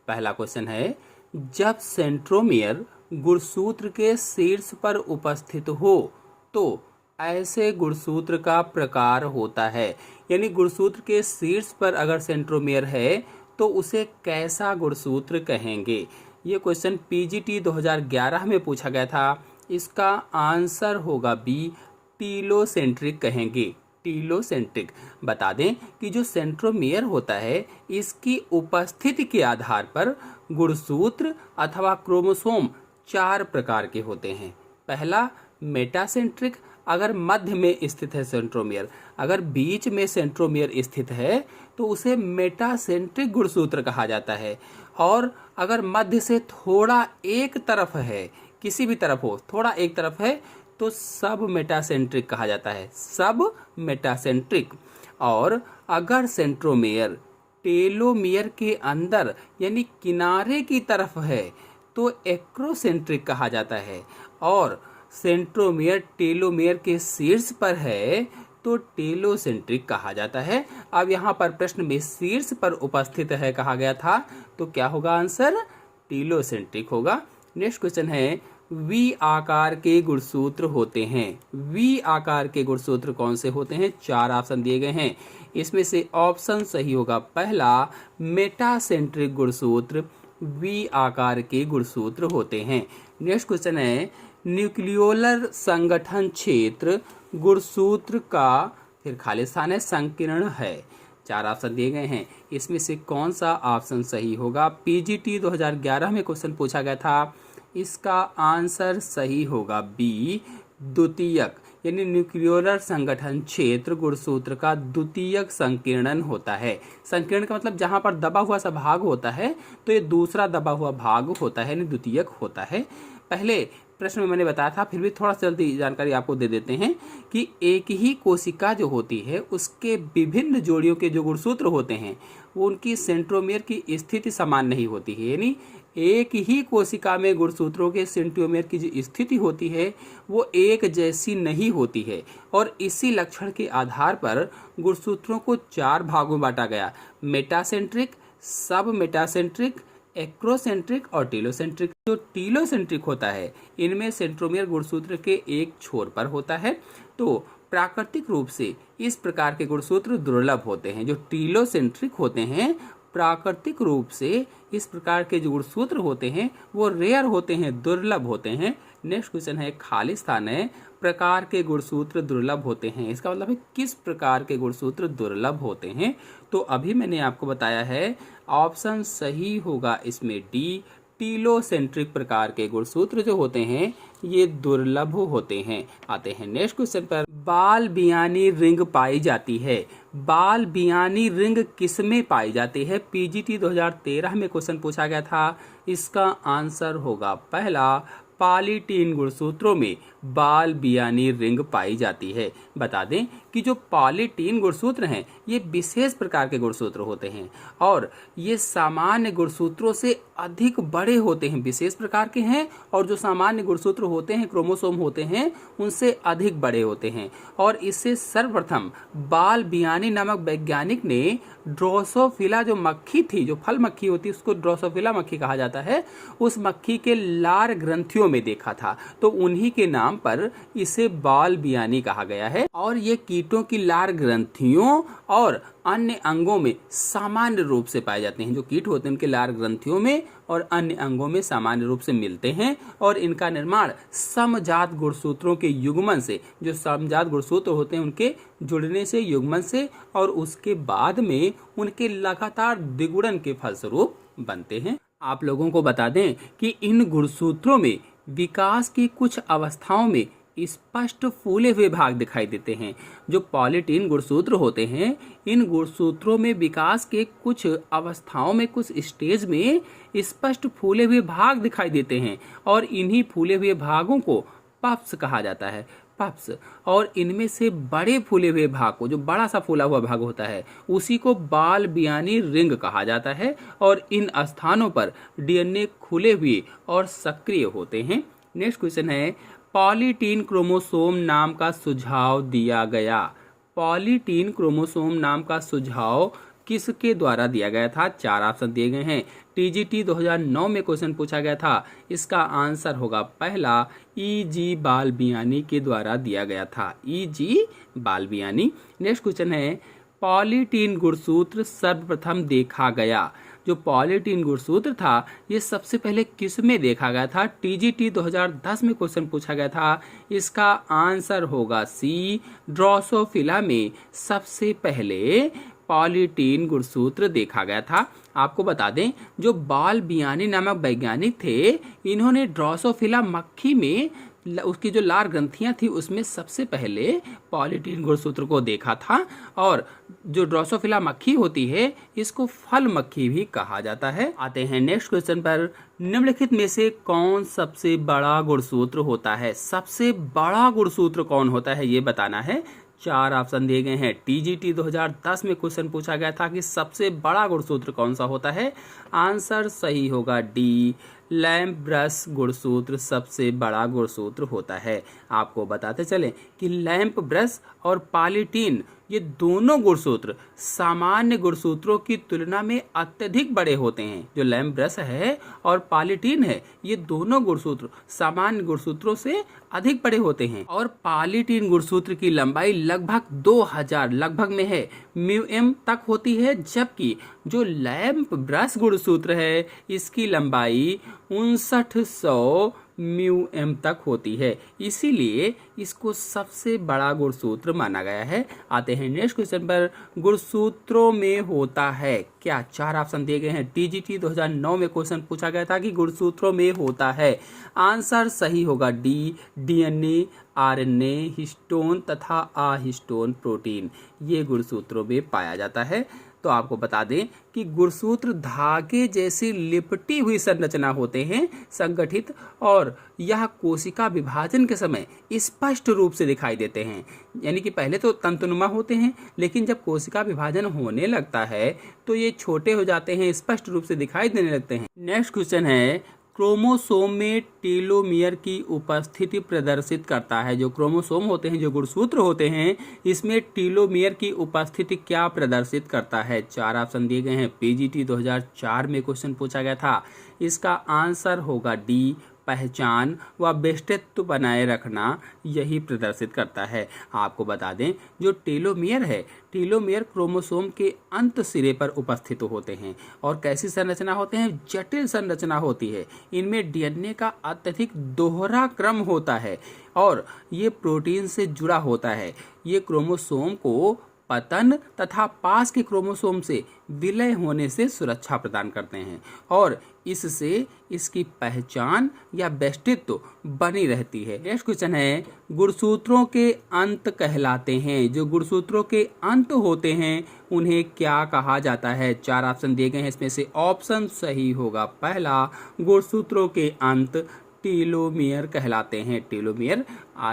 पहला क्वेश्चन है, जब सेंट्रोमियर गुणसूत्र के शीर्ष पर उपस्थित हो तो ऐसे गुणसूत्र का प्रकार होता है। यानी गुणसूत्र के शीर्ष पर अगर सेंट्रोमियर है तो उसे कैसा गुणसूत्र कहेंगे। ये क्वेश्चन पीजीटी 2011 में पूछा गया था। इसका आंसर होगा बी, टीलोसेंट्रिक कहेंगे। टीलोसेंट्रिक। बता दें कि जो सेंट्रोमियर होता है इसकी उपस्थिति के आधार पर गुणसूत्र अथवा क्रोमोसोम 4 प्रकार के होते हैं। पहला मेटासेंट्रिक, अगर मध्य में स्थित है सेंट्रोमियर, अगर बीच में सेंट्रोमियर स्थित है तो उसे मेटासेंट्रिक गुणसूत्र कहा जाता है। और अगर मध्य से थोड़ा एक तरफ है, किसी भी तरफ हो, थोड़ा एक तरफ है तो सब मेटासेंट्रिक कहा जाता है, सब मेटासेंट्रिक। और अगर सेंट्रोमियर टेलोमियर के अंदर यानी किनारे की तरफ है तो एक्रोसेंट्रिक कहा जाता है। और सेंट्रोमियर टेलोमियर के शीर्ष पर है तो टेलोसेंट्रिक कहा जाता है। अब यहाँ पर प्रश्न में शीर्ष पर उपस्थित है कहा गया था, तो क्या होगा आंसर? टेलोसेंट्रिक होगा। नेक्स्ट क्वेश्चन है, वी आकार के गुणसूत्र होते हैं। वी आकार के गुणसूत्र कौन से होते हैं? 4 ऑप्शन दिए गए हैं, इसमें से ऑप्शन सही होगा पहला, मेटासेंट्रिक गुणसूत्र वी आकार के गुणसूत्र होते हैं। नेक्स्ट क्वेश्चन है, न्यूक्लियोलर संगठन क्षेत्र गुणसूत्र का, फिर खाली स्थान है, संकीर्ण है। 4 ऑप्शन दिए गए हैं, इसमें से कौन सा ऑप्शन सही होगा? पीजीटी 2011 में क्वेश्चन पूछा गया था, इसका आंसर सही होगा बी, द्वितीयक। यानी न्यूक्लियोलर संगठन क्षेत्र गुणसूत्र का द्वितीयक संकीर्णन होता है। संकीर्ण का मतलब जहां पर दबा हुआ सा भाग होता है तो ये दूसरा दबा हुआ भाग होता है, यानी द्वितीयक होता है। पहले प्रश्न में मैंने बताया था, फिर भी थोड़ा जल्दी जानकारी आपको दे देते हैं कि एक ही कोशिका जो होती है उसके विभिन्न जोड़ियों के जो गुणसूत्र होते हैं वो उनकी सेंट्रोमियर की स्थिति समान नहीं होती है। यानी एक ही कोशिका में गुणसूत्रों के सेंट्रोमियर की जो स्थिति होती है वो एक जैसी नहीं होती है। और इसी लक्षण के आधार पर गुणसूत्रों को 4 भागों में बांटा गया, मेटासेंट्रिक, सब मेटासेंट्रिक, एक्रोसेंट्रिक और टीलोसेंट्रिक। जो टीलोसेंट्रिक होता है इनमें सेंट्रोमियर गुणसूत्र के एक छोर पर होता है। तो प्राकृतिक रूप से इस प्रकार के गुणसूत्र दुर्लभ होते हैं। जो टीलोसेंट्रिक होते हैं, प्राकृतिक रूप से इस प्रकार के जो गुणसूत्र होते हैं वो रेयर होते हैं, दुर्लभ होते हैं। नेक्स्ट क्वेश्चन है, खाली स्थान है, प्रकार के गुणसूत्र दुर्लभ होते हैं। इसका मतलब है किस प्रकार के गुणसूत्र दुर्लभ होते हैं? तो अभी मैंने आपको बताया है, ऑप्शन सही होगा इसमें डी, टीलोसेंट्रिक प्रकार के गुणसूत्र जो होते हैं ये दुर्लभ होते हैं। आते हैं नेक्स्ट क्वेश्चन पर, बाल बियानी रिंग पाई जाती है। बाल बियानी रिंग किसमें पाई जाती है? पीजीटी 2013 में क्वेश्चन पूछा गया था, इसका आंसर होगा पहला, पॉलीटीन गुणसूत्रों में बाल बियानी रिंग पाई जाती है। बता दें कि जो पॉलीटीन गुणसूत्र हैं ये विशेष प्रकार के गुणसूत्र होते हैं और ये सामान्य गुणसूत्रों से अधिक बड़े होते हैं, विशेष प्रकार के हैं। और जो सामान्य गुणसूत्र होते हैं, क्रोमोसोम होते हैं, उनसे अधिक बड़े होते हैं। और इससे सर्वप्रथम बाल बियानी नामक वैज्ञानिक ने ड्रोसोफिला जो मक्खी थी, जो फल मक्खी होती है उसको ड्रोसोफिला मक्खी कहा जाता है, उस मक्खी के लार ग्रंथियों में देखा था, तो उन्हीं के नाम पर इसे बाल बियानी कहा गया है। और ये कीटों की लार ग्रंथियों और अन्य अंगों में सामान्य रूप से पाए जाते हैं। जो कीट होते हैं उनके लार ग्रंथियों में और अन्य अंगों में सामान्य रूप से मिलते हैं। और इनका निर्माण समजात गुणसूत्रों के युग्मन से, जो समजात गुणसूत्र होते हैं उनके जुड़ने से, युग्मन से, और उसके बाद में उनके लगातार द्विगुणन के फलस्वरूप बनते हैं। आप लोगों को बता दें कि इन गुणसूत्रों में विकास की कुछ अवस्थाओं में स्पष्ट फूले हुए भाग दिखाई देते हैं। जो पॉलीटीन गुणसूत्र होते हैं, इन गुणसूत्रों में विकास के कुछ अवस्थाओं में, कुछ स्टेज में स्पष्ट फूले हुए भाग दिखाई देते हैं और इन्हीं फूले हुए भागों को पफ्स कहा जाता है, पफ्स। और इनमें से बड़े फूले हुए भाग को, जो बड़ा सा फूला हुआ भाग होता है, उसी को बाल बियानी रिंग कहा जाता है। और इन स्थानों पर डीएनए खुले हुए और सक्रिय होते हैं। नेक्स्ट क्वेश्चन है, पॉलीटीन क्रोमोसोम नाम का सुझाव दिया गया। पॉलीटीन क्रोमोसोम नाम का सुझाव किसके द्वारा दिया गया था? 4 ऑप्शन दिए गए हैं। टीजीटी 2009 में क्वेश्चन पूछा गया था, इसका आंसर होगा पहला ई.जी. बालबियानी के द्वारा दिया गया था। ई.जी. बालबियानी। नेक्स्ट क्वेश्चन है, पॉलीटीन गुणसूत्र सर्वप्रथम देखा गया। जो पॉलीटीन गुणसूत्र था ये सबसे पहले किस में देखा गया था? टीजीटी 2010 में क्वेश्चन पूछा गया था, इसका आंसर होगा सी, ड्रोसोफिला में सबसे पहले पॉलीटीन गुणसूत्र देखा गया था। आपको बता दें, जो बालबियानी नामक वैज्ञानिक थे, इन्होंने ड्रोसोफिला मक्खी में उसकी जो लार ग्रंथियां थी उसमें सबसे पहले पॉलीटीन गुणसूत्र को देखा था। और जो ड्रोसोफिला मक्खी होती है इसको फल मक्खी भी कहा जाता है। आते हैं नेक्स्ट क्वेश्चन पर, निम्नलिखित में से कौन सबसे बड़ा गुणसूत्र होता है? सबसे बड़ा गुणसूत्र कौन होता है ये बताना है। 4 ऑप्शन दिए गए हैं। टीजीटी 2010 में क्वेश्चन पूछा गया था कि सबसे बड़ा गुणसूत्र कौन सा होता है? आंसर सही होगा डी, लैम्प ब्रश गुणसूत्र सबसे बड़ा गुणसूत्र होता है। आपको बताते चलें कि लैम्प ब्रश और पॉलीटीन ये दोनों गुणसूत्र सामान्य गुणसूत्रों की तुलना में अत्यधिक बड़े होते हैं। जो लैम्प ब्रश है और पॉलीटीन है ये दोनों गुणसूत्र सामान्य गुणसूत्रों से अधिक बड़े होते हैं। और पॉलीटीन गुणसूत्र की लंबाई लगभग 2000 लगभग में है म्यूएम तक होती है, जबकि जो लैम्प ब्रश गुणसूत्र है इसकी लंबाई 5900 म्यूएम तक होती है, इसीलिए इसको सबसे बड़ा गुणसूत्र माना गया है। आते हैं नेक्स्ट क्वेश्चन पर, गुणसूत्रों में होता है क्या? 4 ऑप्शन दिए गए हैं। टीजीटी 2009 में क्वेश्चन पूछा गया था कि गुणसूत्रों में होता है, आंसर सही होगा डी, डीएनए, आरएनए, हिस्टोन तथा अहिस्टोन प्रोटीन ये गुणसूत्रों में पाया जाता है। तो आपको बता दें कि गुणसूत्र धागे जैसी लिपटी हुई संरचना होते हैं संगठित, और यह कोशिका विभाजन के समय स्पष्ट रूप से दिखाई देते हैं। यानी कि पहले तो तंतुनुमा होते हैं, लेकिन जब कोशिका विभाजन होने लगता है तो ये छोटे हो जाते हैं, स्पष्ट रूप से दिखाई देने लगते हैं। नेक्स्ट क्वेश्चन है, क्रोमोसोम में टेलोमियर की उपस्थिति प्रदर्शित करता है। जो क्रोमोसोम होते हैं, जो गुणसूत्र होते हैं, इसमें टेलोमियर की उपस्थिति क्या प्रदर्शित करता है? 4 ऑप्शन दिए गए हैं। पीजीटी 2004 में क्वेश्चन पूछा गया था, इसका आंसर होगा डी, पहचान व व्यक्तित्व बनाए रखना यही प्रदर्शित करता है। आपको बता दें, जो टेलोमियर है, टेलोमियर क्रोमोसोम के अंत सिरे पर उपस्थित होते हैं और कैसी संरचना होते हैं? जटिल संरचना होती है। इनमें डीएनए का अत्यधिक दोहरा क्रम होता है और ये प्रोटीन से जुड़ा होता है। ये क्रोमोसोम को पतन तथा पास के क्रोमोसोम से विलय होने से सुरक्षा प्रदान करते हैं और इससे इसकी पहचान या व्यक्तित्व बनी रहती है। नेक्स्ट क्वेश्चन है, गुणसूत्रों के अंत कहलाते हैं। जो गुणसूत्रों के अंत होते हैं उन्हें क्या कहा जाता है? 4 ऑप्शन दिए गए हैं, इसमें से ऑप्शन सही होगा पहला, गुणसूत्रों के अंत टेलोमियर कहलाते हैं। टेलोमियर।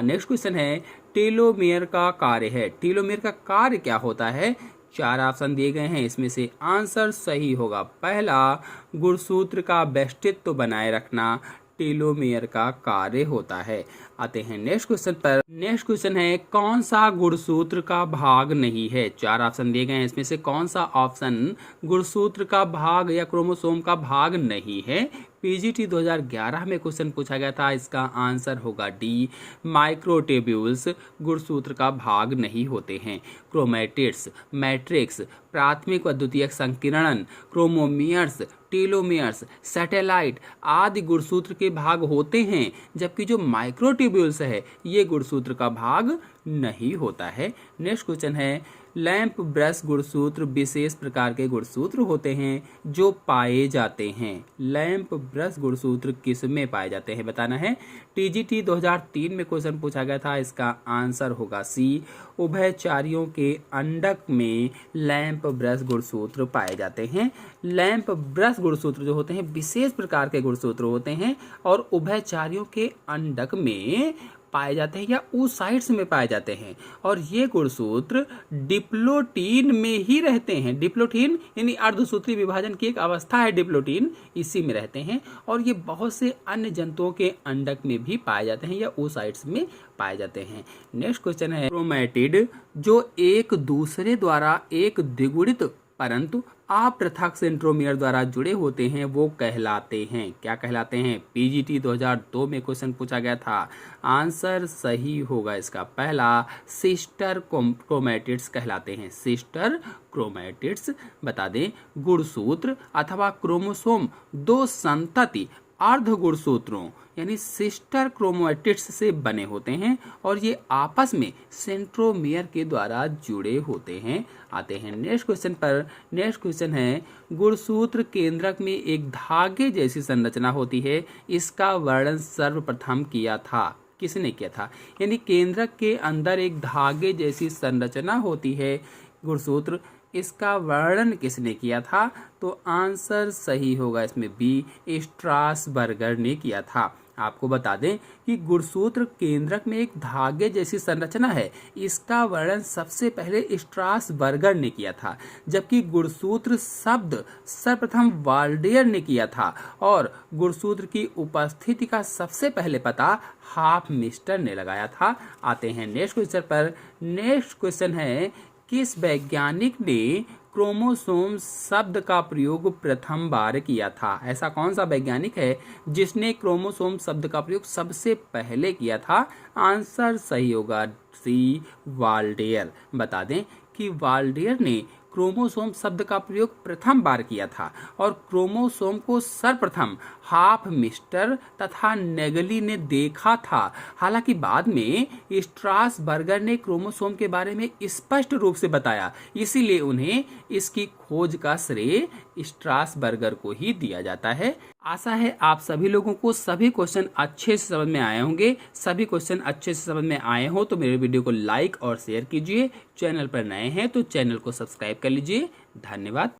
नेक्स्ट क्वेश्चन है, टेलोमियर का कार्य है। टेलोमियर का कार्य क्या होता है? 4 ऑप्शन दिए गए हैं, इसमें से आंसर सही होगा पहला, गुणसूत्र का व्यक्तित्व बनाए रखना टेलोमियर का कार्य होता है। आते हैं नेक्स्ट क्वेश्चन पर। नेक्स्ट क्वेश्चन है, कौन सा गुणसूत्र का भाग नहीं है? 4 ऑप्शन दिए गए हैं, इसमें से कौन सा ऑप्शन गुणसूत्र का भाग या क्रोमोसोम का भाग नहीं है? पीजीटी 2011 में क्वेश्चन पूछा गया था, इसका आंसर होगा डी, माइक्रोट्यूब्यूल्स गुणसूत्र का भाग नहीं होते हैं। क्रोमैटिड्स, मैट्रिक्स, प्राथमिक व द्वितीयक संकीर्णन, क्रोमोमियर्स, टेलोमियर्स, सैटेलाइट आदि गुणसूत्र के भाग होते हैं, जबकि जो माइक्रोट्यूब्यूल्स है ये गुणसूत्र का भाग नहीं होता है। नेक्स्ट क्वेश्चन है, लैंप ब्रश गुणसूत्र विशेष प्रकार के गुणसूत्र होते हैं जो पाए जाते हैं। लैंप ब्रश गुणसूत्र किस में पाए जाते हैं बताना है। टीजीटी 2003 में क्वेश्चन पूछा गया था, इसका आंसर होगा सी, उभयचारियों के अंडक में लैंप ब्रश गुणसूत्र पाए जाते हैं। लैंप ब्रश गुणसूत्र जो होते हैं विशेष प्रकार के गुणसूत्र होते हैं और उभयचारियों के अंडक में पाए जाते हैं या oocytes में पाए जाते हैं और ये गुणसूत्र डिप्लोटीन में ही रहते हैं। डिप्लोटीन यानी अर्धसूत्री विभाजन की एक अवस्था है डिप्लोटीन, इसी में रहते हैं और ये बहुत से अन्य जंतुओं के अंडक में भी पाए जाते हैं या oocytes में पाए जाते हैं। नेक्स्ट क्वेश्चन है, क्रोमैटिड जो एक दूसरे द्वारा एक द्विगुणित परंतु अपृथक सेंट्रोमियर द्वारा जुड़े होते हैं वो कहलाते हैं, क्या कहलाते हैं? पीजीटी 2002 में क्वेश्चन पूछा गया था। आंसर सही होगा इसका पहला, सिस्टर क्रोमैटिड्स कहलाते हैं। सिस्टर क्रोमैटिड्स बता दें, गुणसूत्र अथवा क्रोमोसोम दो संतति अर्ध गुणसूत्रों यानी सिस्टर क्रोमैटिड्स से बने होते हैं और ये आपस में सेंट्रोमियर के द्वारा जुड़े होते हैं। आते हैं नेक्स्ट क्वेश्चन पर। नेक्स्ट क्वेश्चन है, गुणसूत्र केंद्रक में एक धागे जैसी संरचना होती है, इसका वर्णन सर्वप्रथम किया था। किसने किया था? यानी केंद्रक के अंदर एक धागे जैसी संरचना होती है गुणसूत्र, इसका वर्णन किसने किया था? तो आंसर सही होगा इसमें बी, स्ट्रासबर्गर ने किया था। आपको बता दें कि गुणसूत्र केंद्रक में एक धागे जैसी संरचना है, इसका वर्णन सबसे पहले स्ट्रासबर्गर ने किया था, जबकि गुणसूत्र शब्द सर्वप्रथम वाल्डेयर ने किया था और गुणसूत्र की उपस्थिति का सबसे पहले पता हॉफमिस्टर ने लगाया था। आते हैं नेक्स्ट क्वेश्चन पर। नेक्स्ट क्वेश्चन है, किस वैज्ञानिक ने क्रोमोसोम शब्द का प्रयोग प्रथम बार किया था? ऐसा कौन सा वैज्ञानिक है जिसने क्रोमोसोम शब्द का प्रयोग सबसे पहले किया था? आंसर सही होगा सी, वाल्डेयर। बता दें कि वाल्डेयर ने क्रोमोसोम शब्द का प्रयोग प्रथम बार किया था और क्रोमोसोम को सर्वप्रथम हॉफमिस्टर तथा नेगली ने देखा था। हालांकि बाद में स्ट्रासबर्गर ने क्रोमोसोम के बारे में स्पष्ट रूप से बताया, इसीलिए उन्हें इसकी खोज का श्रेय स्ट्रासबर्गर को ही दिया जाता है। आशा है आप सभी लोगों को सभी क्वेश्चन अच्छे से समझ में आए होंगे। सभी क्वेश्चन अच्छे से समझ में आए हो तो मेरे वीडियो को लाइक और शेयर कीजिए। चैनल पर नए हैं तो चैनल को सब्सक्राइब कर लीजिए। धन्यवाद।